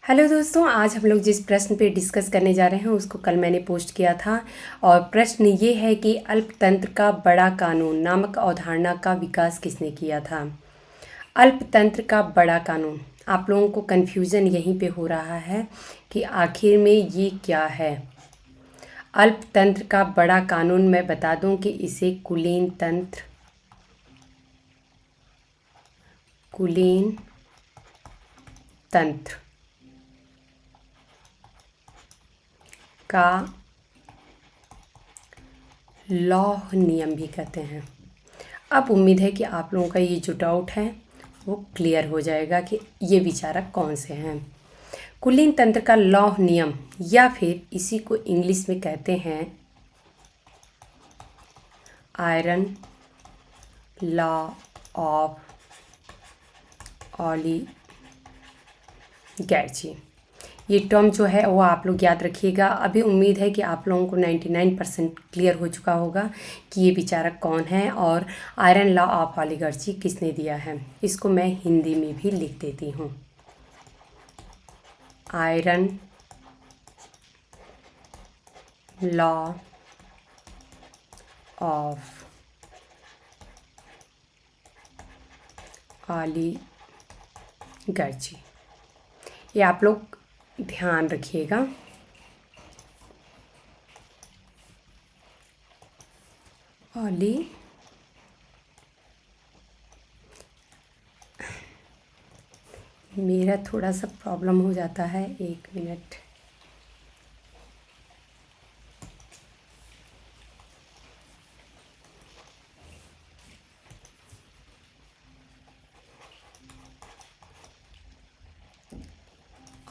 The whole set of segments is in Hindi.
हेलो दोस्तों, आज हम लोग जिस प्रश्न पे डिस्कस करने जा रहे हैं उसको कल मैंने पोस्ट किया था। और प्रश्न ये है कि अल्पतंत्र का बड़ा कानून नामक अवधारणा का विकास किसने किया था। अल्पतंत्र का बड़ा कानून, आप लोगों को कन्फ्यूज़न यहीं पे हो रहा है कि आखिर में ये क्या है। अल्पतंत्र का बड़ा कानून मैं बता दूं कि इसे कुलीन तंत्र का लौह नियम भी कहते हैं। अब उम्मीद है कि आप लोगों का ये जो डाउट है वो क्लियर हो जाएगा कि ये विचारक कौन से हैं। कुलीन तंत्र का लौह नियम, या फिर इसी को इंग्लिश में कहते हैं आयरन लॉ ऑफ ओलिगार्ची। ये टर्म जो है वो आप लोग याद रखिएगा। अभी उम्मीद है कि आप लोगों को 99% क्लियर हो चुका होगा कि ये विचारक कौन है और आयरन लॉ ऑफ ओलिगार्ची किसने दिया है। इसको मैं हिंदी में भी लिख देती हूँ। आयरन लॉ ऑफ ओलिगार्ची, ये आप लोग ध्यान रखिएगा। मेरा थोड़ा सा प्रॉब्लम हो जाता है, 1 मिनट।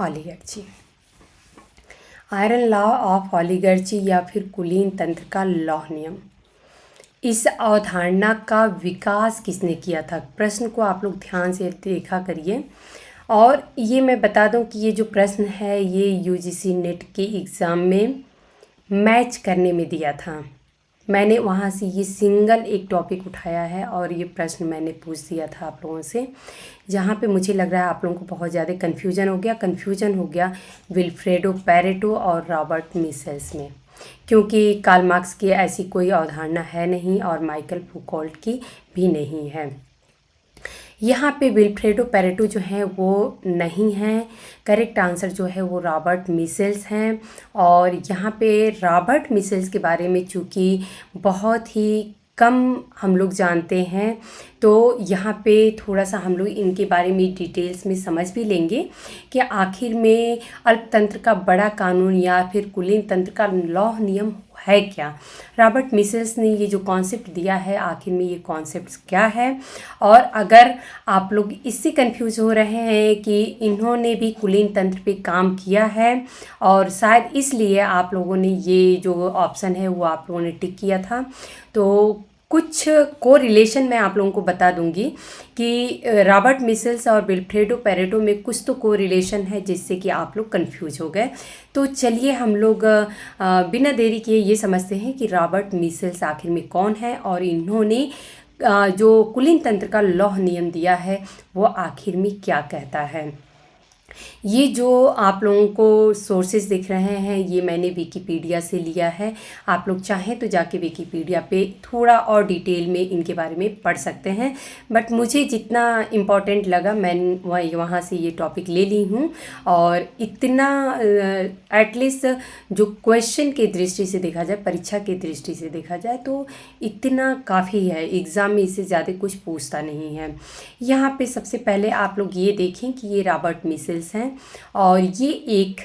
ओलिगार्ची, आयरन लॉ ऑफ ओलिगार्ची या फिर कुलीन तंत्र का लौह नियम, इस अवधारणा का विकास किसने किया था। प्रश्न को आप लोग ध्यान से देखा करिए। और ये मैं बता दूं कि ये जो प्रश्न है ये यूजीसी नेट के एग्ज़ाम में मैच करने में दिया था। मैंने वहाँ से ये सिंगल एक टॉपिक उठाया है और ये प्रश्न मैंने पूछ दिया था आप लोगों से, जहाँ पे मुझे लग रहा है आप लोगों को बहुत ज़्यादा कन्फ्यूजन हो गया विल्फ्रेडो पैरेटो और रॉबर्ट मिसेल्स में, क्योंकि कार्ल मार्क्स की ऐसी कोई अवधारणा है नहीं और माइकल फूकॉल्ट की भी नहीं है। यहाँ पे विल्फ्रेडो पैरेटो जो है वो नहीं है। करेक्ट आंसर जो है वो रॉबर्ट मिसेल्स हैं। और यहाँ पे रॉबर्ट मिसेल्स के बारे में चूँकि बहुत ही कम हम लोग जानते हैं, तो यहाँ पे थोड़ा सा हम लोग इनके बारे में डिटेल्स में समझ भी लेंगे कि आखिर में अल्पतंत्र का बड़ा कानून या फिर कुलीन तंत्र का लौह नियम है क्या। रॉबर्ट मिसेल्स ने ये जो कॉन्सेप्ट दिया है, आखिर में ये कॉन्सेप्ट क्या है। और अगर आप लोग इससे कंफ्यूज हो रहे हैं कि इन्होंने भी कुलीन तंत्र पे काम किया है और शायद इसलिए आप लोगों ने ये जो ऑप्शन है वो आप लोगों ने टिक किया था, तो कुछ को रिलेशन मैं आप लोगों को बता दूंगी कि रॉबर्ट मिसेल्स और विल्फ्रेडो पैरेटो में कुछ तो को रिलेशन है जिससे कि आप लोग कंफ्यूज हो गए। तो चलिए हम लोग बिना देरी किए ये समझते हैं कि रॉबर्ट मिसेल्स आखिर में कौन है और इन्होंने जो कुलीन तंत्र का लौह नियम दिया है वो आखिर में क्या कहता है। ये जो आप लोगों को सोर्सेज दिख रहे हैं ये मैंने विकीपीडिया से लिया है। आप लोग चाहें तो जाके विकीपीडिया पे थोड़ा और डिटेल में इनके बारे में पढ़ सकते हैं, बट मुझे जितना इम्पोर्टेंट लगा मैं वहाँ से ये टॉपिक ले ली हूँ। और इतना एटलीस्ट जो क्वेश्चन की दृष्टि से देखा जाए, परीक्षा की दृष्टि से देखा जाए तो इतना काफ़ी है। एग्ज़ाम में इससे ज़्यादा कुछ पूछता नहीं है। यहाँ पे सबसे पहले आप लोग ये देखें कि ये रॉबर्ट मिसेल्स हैं और ये एक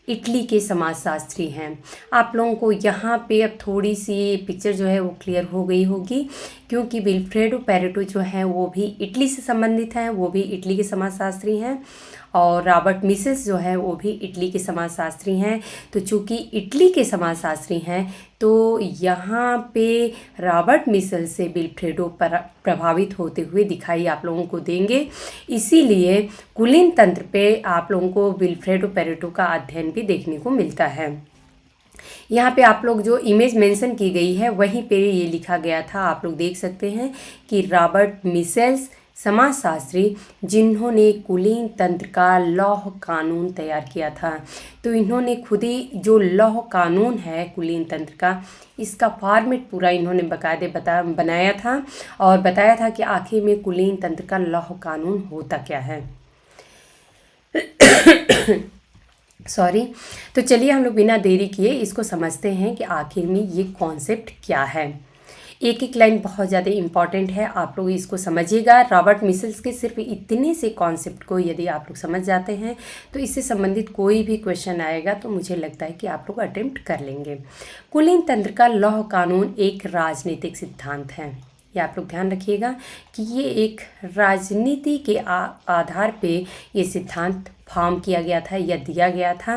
इटली के समाजशास्त्री हैं। आप लोगों को यहाँ पे अब थोड़ी सी पिक्चर जो है वो क्लियर हो गई होगी, क्योंकि विल्फ्रेडो पैरेटो जो है वो भी इटली से संबंधित हैं, वो भी इटली के समाजशास्त्री हैं। और रॉबर्ट मिसेल्स जो है वो भी इटली के समाजशास्त्री हैं। तो चूँकि इटली के समाजशास्त्री हैं तो यहाँ पे रॉबर्ट मिसेल्स से विल्फ्रेडो प्रभावित होते हुए दिखाई आप लोगों को देंगे। इसीलिए कुलीन तंत्र पे आप लोगों को विल्फ्रेडो पैरेटो का अध्ययन भी देखने को मिलता है। यहाँ पे आप लोग जो इमेज मेंशन की गई है वहीं पे ये लिखा गया था, आप लोग देख सकते हैं कि रॉबर्ट मिसेल्स समाजशास्त्री जिन्होंने कुलीन तंत्र का लौह कानून तैयार किया था। तो इन्होंने खुद ही जो लौह कानून है कुलीन तंत्र का, इसका फॉर्मेट पूरा इन्होंने बाकायदे बनाया था और बताया था कि आखिर में कुलीन तंत्र का लौह कानून होता क्या है। सॉरी। तो चलिए हम लोग बिना देरी किए इसको समझते हैं कि आखिर में ये कॉन्सेप्ट क्या है। एक एक लाइन बहुत ज़्यादा इम्पॉर्टेंट है, आप लोग इसको समझिएगा। रॉबर्ट मिसल्स के सिर्फ इतने से कॉन्सेप्ट को यदि आप लोग समझ जाते हैं तो इससे संबंधित कोई भी क्वेश्चन आएगा तो मुझे लगता है कि आप लोग अटेम्प्ट कर लेंगे। कुलीन तंत्र का लौह कानून एक राजनीतिक सिद्धांत है। ये आप लोग ध्यान रखिएगा कि ये एक राजनीति के आधार पे ये सिद्धांत फॉर्म किया गया था या दिया गया था,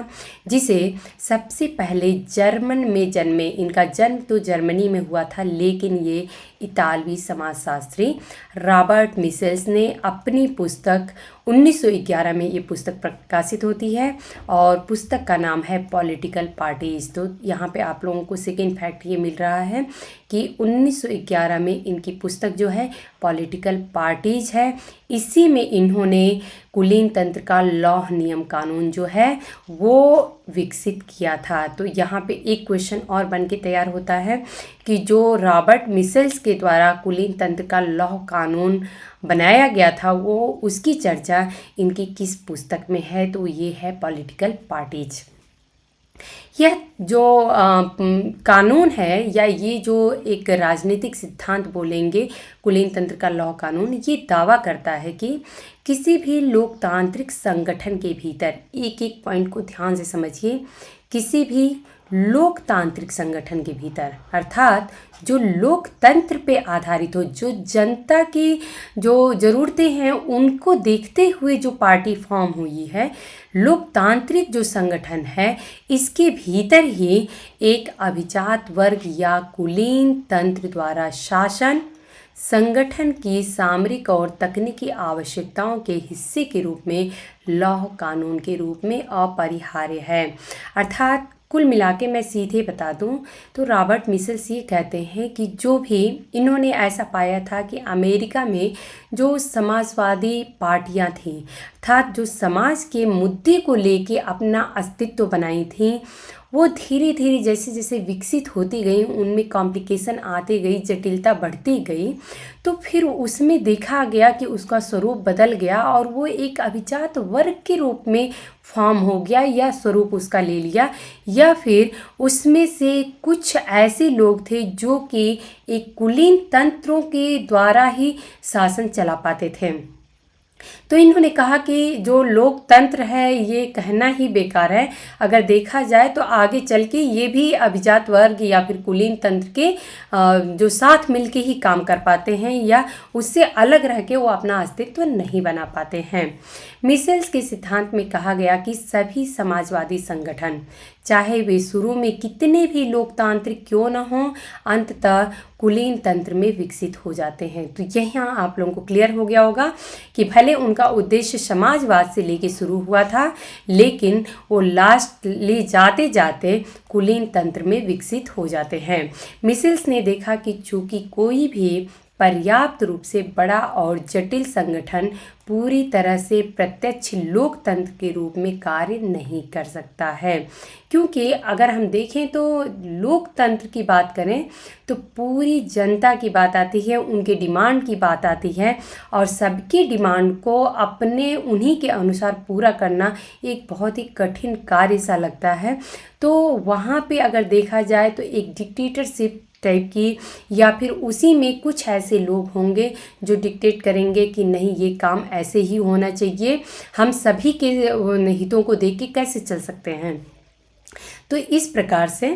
जिसे सबसे पहले जर्मन में जन्मे, इनका जन्म तो जर्मनी में हुआ था लेकिन ये इतालवी समाजशास्त्री रॉबर्ट मिसल्स ने अपनी पुस्तक 1911 में ये पुस्तक प्रकाशित होती है और पुस्तक का नाम है पॉलिटिकल पार्टीज। तो यहाँ पे आप लोगों को सेकेंड फैक्ट ये मिल रहा है कि 1911 में इनकी पुस्तक जो है पॉलिटिकल पार्टीज है। इसी में इन्होंने कुलीन तंत्र का लौह नियम कानून जो है वो विकसित किया था। तो यहाँ पे एक क्वेश्चन और बन के तैयार होता है कि जो रॉबर्ट मिसल्स के द्वारा कुलीन तंत्र का लौह कानून बनाया गया था वो उसकी चर्चा इनकी किस पुस्तक में है, तो ये है पॉलिटिकल पार्टीज। यह जो कानून है या ये जो एक राजनीतिक सिद्धांत बोलेंगे कुलीन तंत्र का लौह कानून, ये दावा करता है कि किसी भी लोकतांत्रिक संगठन के भीतर, एक एक पॉइंट को ध्यान से समझिए, किसी भी लोकतांत्रिक संगठन के भीतर अर्थात जो लोकतंत्र पे आधारित हो, जो जनता की जो ज़रूरतें हैं उनको देखते हुए जो पार्टी फॉर्म हुई है, लोकतांत्रिक जो संगठन है, इसके भीतर ही एक अभिजात वर्ग या कुलीन तंत्र द्वारा शासन संगठन की सामरिक और तकनीकी आवश्यकताओं के हिस्से के रूप में लौह कानून के रूप में अपरिहार्य है। अर्थात कुल मिला के मैं सीधे बता दूं तो रॉबर्ट मिसल्स ये कहते हैं कि जो भी इन्होंने ऐसा पाया था कि अमेरिका में जो समाजवादी पार्टियां थीं अर्थात जो समाज के मुद्दे को लेके अपना अस्तित्व बनाई थीं, वो धीरे धीरे जैसे जैसे विकसित होती गई, उनमें कॉम्प्लिकेशन आती गई, जटिलता बढ़ती गई, तो फिर उसमें देखा गया कि उसका स्वरूप बदल गया और वो एक अभिजात वर्ग के रूप में फॉर्म हो गया या स्वरूप उसका ले लिया, या फिर उसमें से कुछ ऐसे लोग थे जो कि एक कुलीन तंत्रों के द्वारा ही शासन चला पाते थे। तो इन्होंने कहा कि जो लोकतंत्र है ये कहना ही बेकार है, अगर देखा जाए तो आगे चल के ये भी अभिजात वर्ग या फिर कुलीन तंत्र के जो साथ मिलके ही काम कर पाते हैं या उससे अलग रह के वो अपना अस्तित्व नहीं बना पाते हैं। मिसल्स के सिद्धांत में कहा गया कि सभी समाजवादी संगठन चाहे वे शुरू में कितने भी लोकतांत्रिक क्यों न हों, अंततः कुलीन तंत्र में विकसित हो जाते हैं। तो यहाँ आप लोगों को क्लियर हो गया होगा कि भले उनका उद्देश्य समाजवाद से लेके शुरू हुआ था लेकिन वो लास्ट ले जाते जाते कुलीन तंत्र में विकसित हो जाते हैं। मिसल्स ने देखा कि चूंकि कोई भी पर्याप्त रूप से बड़ा और जटिल संगठन पूरी तरह से प्रत्यक्ष लोकतंत्र के रूप में कार्य नहीं कर सकता है, क्योंकि अगर हम देखें तो लोकतंत्र की बात करें तो पूरी जनता की बात आती है, उनके डिमांड की बात आती है और सबकी डिमांड को अपने उन्हीं के अनुसार पूरा करना एक बहुत ही कठिन कार्य सा लगता है। तो वहाँ पे अगर देखा जाए तो एक डिक्टेटरशिप टाइप की या फिर उसी में कुछ ऐसे लोग होंगे जो डिक्टेट करेंगे कि नहीं ये काम ऐसे ही होना चाहिए, हम सभी के हितों को देख के कैसे चल सकते हैं। तो इस प्रकार से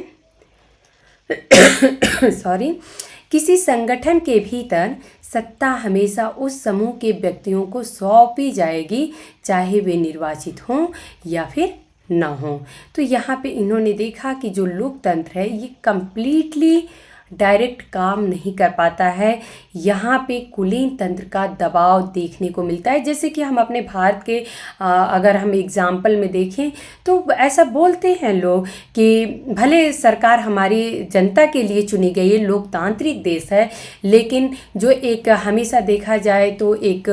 किसी संगठन के भीतर सत्ता हमेशा उस समूह के व्यक्तियों को सौंपी जाएगी, चाहे वे निर्वाचित हों या फिर ना हो। तो यहाँ पे इन्होंने देखा कि जो लोकतंत्र है ये कम्प्लीटली डायरेक्ट काम नहीं कर पाता है। यहाँ पे कुलीन तंत्र का दबाव देखने को मिलता है। जैसे कि हम अपने भारत के अगर हम एग्जाम्पल में देखें तो ऐसा बोलते हैं लोग कि भले सरकार हमारी जनता के लिए चुनी गई है, लोकतांत्रिक देश है, लेकिन जो एक हमेशा देखा जाए तो एक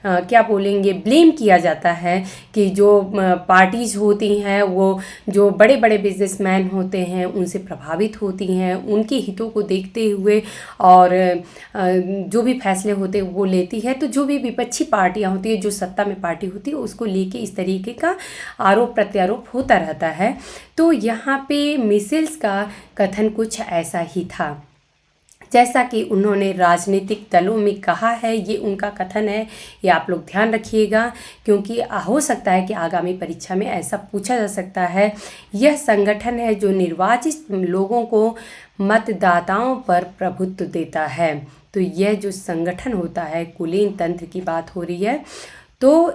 क्या बोलेंगे, ब्लेम किया जाता है कि जो पार्टीज़ होती हैं वो जो बड़े बड़े बिजनेसमैन होते हैं उनसे प्रभावित होती हैं, उनके हितों को देखते हुए और जो भी फैसले होते हैं वो लेती है। तो जो भी विपक्षी पार्टियां होती है, जो सत्ता में पार्टी होती है, उसको लेके इस तरीके का आरोप प्रत्यारोप होता रहता है। तो यहाँ पे मिशेल्स का कथन कुछ ऐसा ही था। जैसा कि उन्होंने राजनीतिक दलों में कहा है, ये उनका कथन है, ये आप लोग ध्यान रखिएगा, क्योंकि हो सकता है कि आगामी परीक्षा में ऐसा पूछा जा सकता है। यह संगठन है जो निर्वाचित लोगों को मतदाताओं पर प्रभुत्व देता है। तो यह जो संगठन होता है, कुलीन तंत्र की बात हो रही है, तो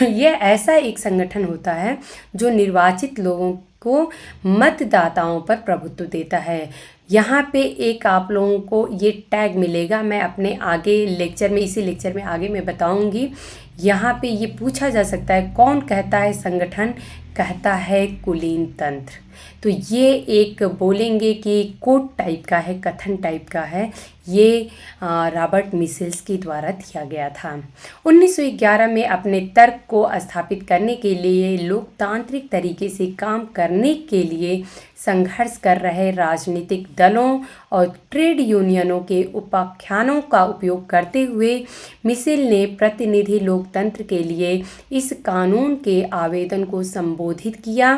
यह ऐसा एक संगठन होता है जो निर्वाचित लोगों को मतदाताओं पर प्रभुत्व देता है। यहाँ पे एक आप लोगों को ये टैग मिलेगा, मैं अपने आगे लेक्चर में, इसी लेक्चर में आगे मैं बताऊंगी। यहाँ पे ये पूछा जा सकता है कौन कहता है संगठन, कहता है कुलीन तंत्र। तो ये एक बोलेंगे कि कोट टाइप का है, कथन टाइप का है। ये रॉबर्ट मिशेल्स के द्वारा दिया गया था। 1911 में अपने तर्क को स्थापित करने के लिए, लोकतांत्रिक तरीके से काम करने के लिए संघर्ष कर रहे राजनीतिक दलों और ट्रेड यूनियनों के उपाख्यानों का उपयोग करते हुए मिशेल ने प्रतिनिधि लोकतंत्र के लिए इस कानून के आवेदन को संबोधित किया।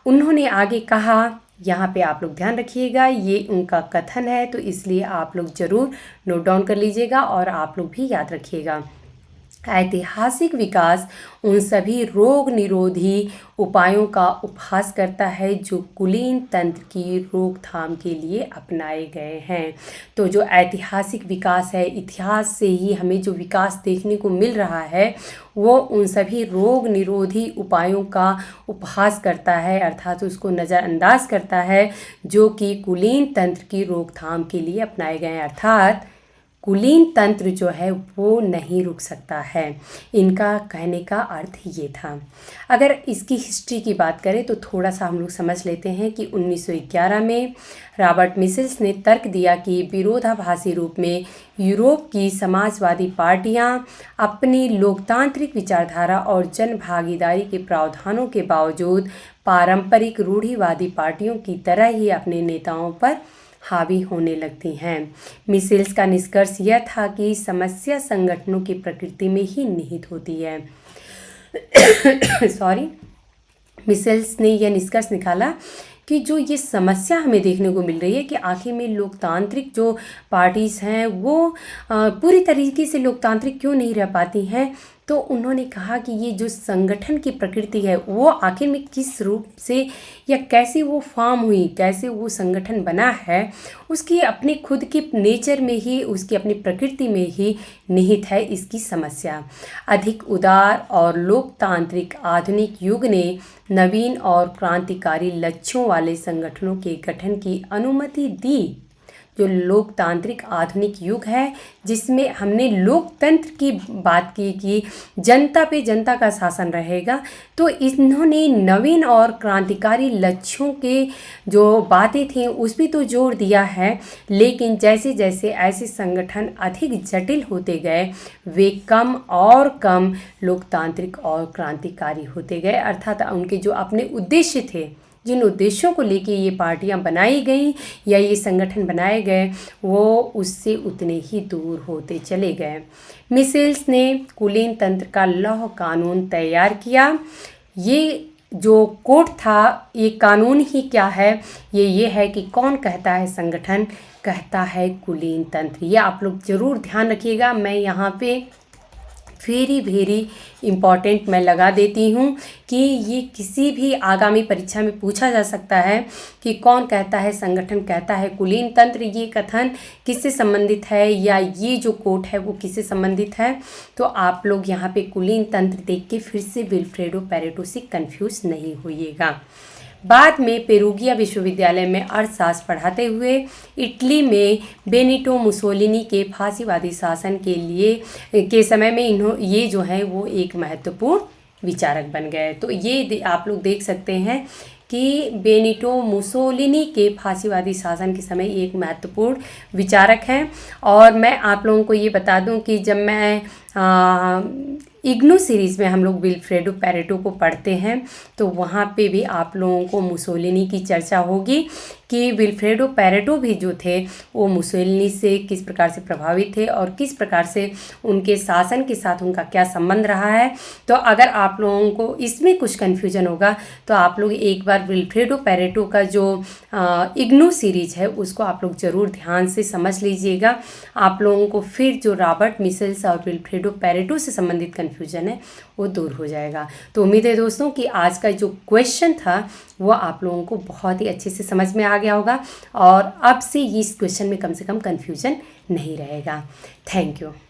उन्होंने आगे कहा, यहाँ पे आप लोग ध्यान रखिएगा, ये उनका कथन है, तो इसलिए आप लोग ज़रूर नोट डाउन कर लीजिएगा और आप लोग भी याद रखिएगा। ऐतिहासिक विकास उन सभी रोग निरोधी उपायों का उपहास करता है जो कुलीन तंत्र की रोकथाम के लिए अपनाए गए हैं। तो जो ऐतिहासिक विकास है, इतिहास से ही हमें जो विकास देखने को मिल रहा है, वो उन सभी रोग निरोधी उपायों का उपहास करता है, अर्थात उसको नज़रअंदाज करता है, जो कि कुलीन तंत्र की रोकथाम के लिए अपनाए गए हैं। अर्थात कुलीन तंत्र जो है वो नहीं रुक सकता है। इनका कहने का अर्थ ये था। अगर इसकी हिस्ट्री की बात करें तो थोड़ा सा हम लोग समझ लेते हैं कि 1911 में रॉबर्ट मिशेल्स ने तर्क दिया कि विरोधाभासी रूप में यूरोप की समाजवादी पार्टियां अपनी लोकतांत्रिक विचारधारा और जन भागीदारी के प्रावधानों के बावजूद पारंपरिक रूढ़िवादी पार्टियों की तरह ही अपने नेताओं पर हावी होने लगती हैं। मिशेल्स का निष्कर्ष यह था कि समस्या संगठनों की प्रकृति में ही निहित होती है। मिशेल्स ने यह निष्कर्ष निकाला कि जो ये समस्या हमें देखने को मिल रही है कि आखिर में लोकतांत्रिक जो पार्टीज़ हैं वो पूरी तरीके से लोकतांत्रिक क्यों नहीं रह पाती हैं। तो उन्होंने कहा कि ये जो संगठन की प्रकृति है वो आखिर में किस रूप से या कैसे वो फॉर्म हुई, कैसे वो संगठन बना है, उसकी अपने खुद के नेचर में ही, उसकी अपनी प्रकृति में ही निहित है इसकी समस्या। अधिक उदार और लोकतांत्रिक आधुनिक युग ने नवीन और क्रांतिकारी लक्ष्यों वाले संगठनों के गठन की अनुमति दी। जो लोकतांत्रिक आधुनिक युग है जिसमें हमने लोकतंत्र की बात की कि जनता पे जनता का शासन रहेगा, तो इन्होंने नवीन और क्रांतिकारी लक्ष्यों के जो बातें थी उस पर तो जोर दिया है, लेकिन जैसे जैसे ऐसे संगठन अधिक जटिल होते गए वे कम और कम लोकतांत्रिक और क्रांतिकारी होते गए। अर्थात उनके जो अपने उद्देश्य थे, जिन उद्देश्यों को लेके ये पार्टियां बनाई गई या ये संगठन बनाए गए, वो उससे उतने ही दूर होते चले गए। मिशेल्स ने कुलीन तंत्र का लौह कानून तैयार किया। ये जो कोड था, ये कानून ही क्या है, ये है कि कौन कहता है संगठन, कहता है कुलीन तंत्र। ये आप लोग ज़रूर ध्यान रखिएगा। मैं यहाँ पे वेरी इम्पॉर्टेंट मैं लगा देती हूँ कि ये किसी भी आगामी परीक्षा में पूछा जा सकता है कि कौन कहता है संगठन, कहता है कुलीन तंत्र। ये कथन किससे संबंधित है या ये जो कोट है वो किससे संबंधित है। तो आप लोग यहाँ पे कुलीन तंत्र देख के फिर से विल्फ्रेडो पैरेटो से कंफ्यूज नहीं होइएगा। बाद में पेरुगिया विश्वविद्यालय में अर्थशास्त्र पढ़ाते हुए इटली में बेनिटो मुसोलिनी के फांसीवादी शासन के समय में ये जो है वो एक महत्वपूर्ण विचारक बन गए। तो ये आप लोग देख सकते हैं कि बेनिटो मुसोलिनी के फांसीवादी शासन के समय एक महत्वपूर्ण विचारक हैं। और मैं आप लोगों को ये बता दूं कि जब मैं इग्नू सीरीज़ में हम लोग विल्फ्रेडो पैरेटो को पढ़ते हैं तो वहाँ पे भी आप लोगों को मुसोलिनी की चर्चा होगी कि विल्फ्रेडो पैरेटो भी जो थे वो मुसोलिनी से किस प्रकार से प्रभावित थे और किस प्रकार से उनके शासन के साथ उनका क्या संबंध रहा है। तो अगर आप लोगों को इसमें कुछ कन्फ्यूजन होगा तो आप लोग एक बार विल्फ्रेडो पैरेटो का जो इग्नू सीरीज है उसको आप लोग ज़रूर ध्यान से समझ लीजिएगा। आप लोगों को फिर जो रॉबर्ट मिसेल्स और विल्फ्रेडो पैरेटो से संबंधित कन्फ्यूजन है वो दूर हो जाएगा। तो उम्मीद है दोस्तों कि आज का जो क्वेश्चन था वो आप लोगों को बहुत ही अच्छे से समझ में आ गया होगा और अब से इस क्वेश्चन में कम से कम कन्फ्यूजन नहीं रहेगा। Thank you.